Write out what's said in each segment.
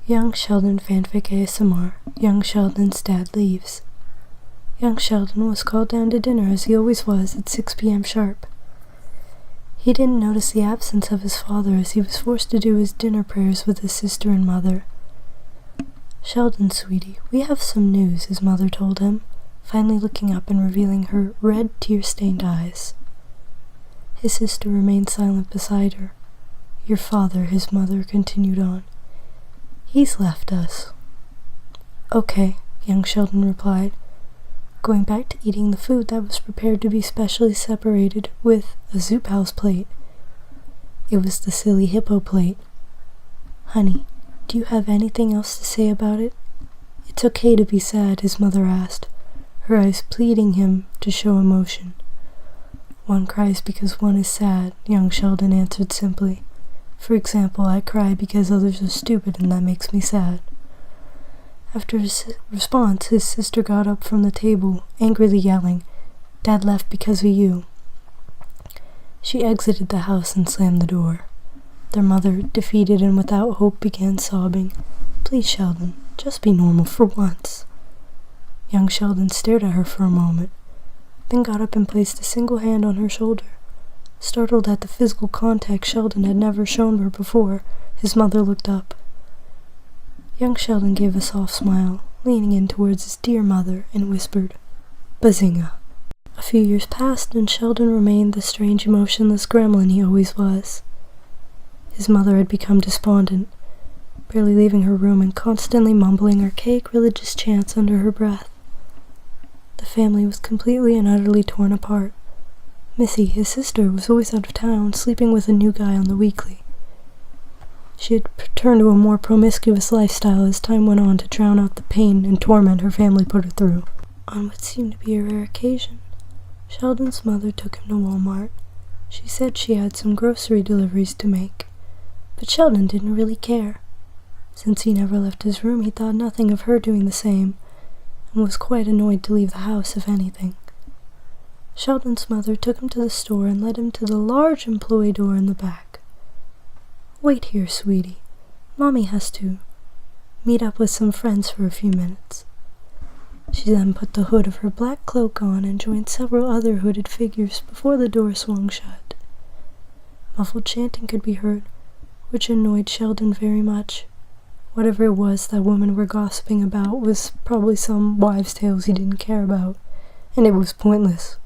Young Sheldon Fanfic ASMR. Young Sheldon's dad leaves. Young Sheldon was called down to dinner as he always was at 6 p.m. sharp. He didn't notice the absence of his father as he was forced to do his dinner prayers with his sister and mother. "Sheldon, sweetie, we have some news," his mother told him, finally looking up and revealing her red, tear-stained eyes. His sister remained silent beside her. "Your father," his mother continued on. "He's left us." "Okay," young Sheldon replied, going back to eating the food that was prepared to be specially separated with a soup house plate. It was the silly hippo plate. "Honey, do you have anything else to say about it?" "It's okay to be sad," his mother asked, her eyes pleading him to show emotion. "One cries because one is sad," young Sheldon answered simply. "For example, I cry because others are stupid and that makes me sad." After his response, his sister got up from the table, angrily yelling, "Dad left because of you." She exited the house and slammed the door. Their mother, defeated and without hope, began sobbing. "Please, Sheldon, just be normal for once." Young Sheldon stared at her for a moment, then got up and placed a single hand on her shoulder. Startled at the physical contact Sheldon had never shown her before, his mother looked up. Young Sheldon gave a soft smile, leaning in towards his dear mother, and whispered, "Bazinga." A few years passed, and Sheldon remained the strange, emotionless gremlin he always was. His mother had become despondent, barely leaving her room and constantly mumbling archaic religious chants under her breath. The family was completely and utterly torn apart. Missy, his sister, was always out of town, sleeping with a new guy on the weekly. She had turned to a more promiscuous lifestyle as time went on to drown out the pain and torment her family put her through. On what seemed to be a rare occasion, Sheldon's mother took him to Walmart. She said she had some grocery deliveries to make, but Sheldon didn't really care. Since he never left his room, he thought nothing of her doing the same, and was quite annoyed to leave the house, if anything. Sheldon's mother took him to the store and led him to the large employee door in the back. "Wait here, sweetie. Mommy has to meet up with some friends for a few minutes." She then put the hood of her black cloak on and joined several other hooded figures before the door swung shut. Muffled chanting could be heard, which annoyed Sheldon very much. Whatever it was that women were gossiping about was probably some wives' tales he didn't care about, and it was pointless.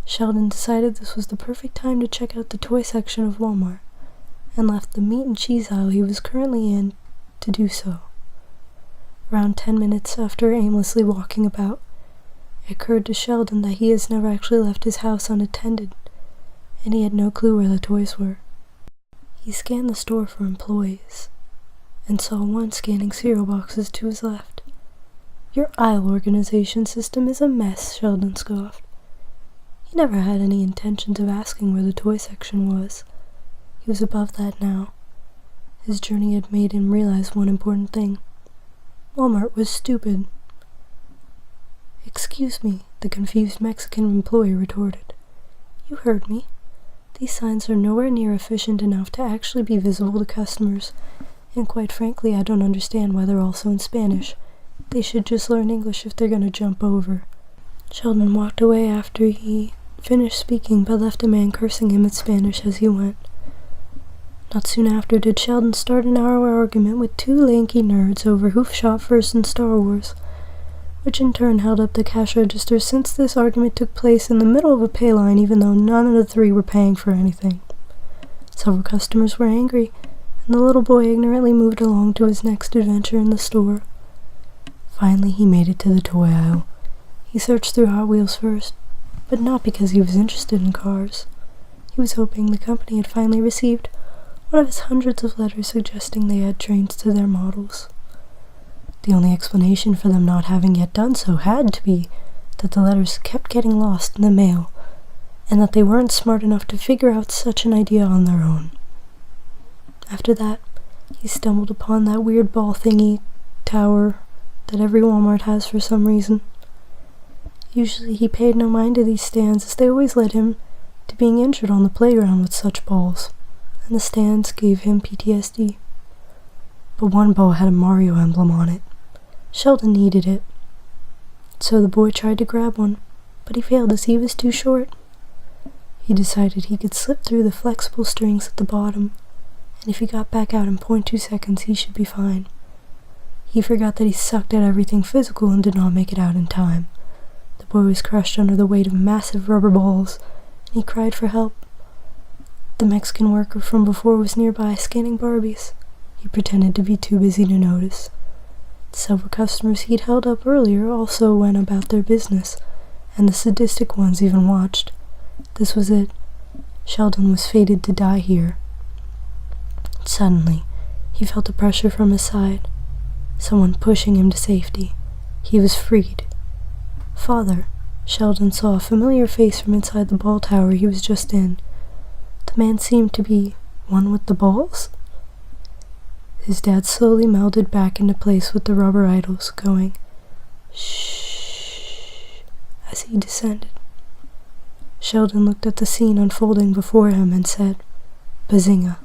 Sheldon decided this was the perfect time to check out the toy section of Walmart, and left the meat and cheese aisle he was currently in to do so. Around 10 minutes after aimlessly walking about, it occurred to Sheldon that he has never actually left his house unattended, and he had no clue where the toys were. He scanned the store for employees, and saw one scanning cereal boxes to his left. "Your aisle organization system is a mess," Sheldon scoffed. He never had any intentions of asking where the toy section was. He was above that now. His journey had made him realize one important thing. Walmart was stupid. "Excuse me," the confused Mexican employee retorted. "You heard me. These signs are nowhere near efficient enough to actually be visible to customers, and quite frankly, I don't understand why they're also in Spanish. They should just learn English if they're gonna jump over." Sheldon walked away after he finished speaking, but left a man cursing him in Spanish as he went. Not soon after did Sheldon start an hour argument with two lanky nerds over who shot first in Star Wars, which in turn held up the cash register since this argument took place in the middle of a pay line even though none of the three were paying for anything. Several customers were angry, and the little boy ignorantly moved along to his next adventure in the store. Finally, he made it to the toy aisle. He searched through Hot Wheels first, but not because he was interested in cars. He was hoping the company had finally received one of his hundreds of letters suggesting they had trains to their models. The only explanation for them not having yet done so had to be that the letters kept getting lost in the mail, and that they weren't smart enough to figure out such an idea on their own. After that, he stumbled upon that weird ball thingy tower that every Walmart has for some reason. Usually he paid no mind to these stands, as they always led him to being injured on the playground with such balls, and the stands gave him PTSD. but one ball had a Mario emblem on it. Sheldon needed it. So the boy tried to grab one, but he failed as he was too short. He decided he could slip through the flexible strings at the bottom, and if he got back out in 0.2 seconds, he should be fine. He forgot that he sucked at everything physical and did not make it out in time. The boy was crushed under the weight of massive rubber balls, and he cried for help. The Mexican worker from before was nearby, scanning Barbies. He pretended to be too busy to notice. Several customers he'd held up earlier also went about their business, and the sadistic ones even watched. This was it. Sheldon was fated to die here. Suddenly, he felt the pressure from his side, someone pushing him to safety. He was freed. Father, Sheldon saw a familiar face from inside the ball tower he was just in. The man seemed to be one with the balls? His dad slowly melded back into place with the rubber idols, going, "Shh," as he descended. Sheldon looked at the scene unfolding before him and said, "Bazinga."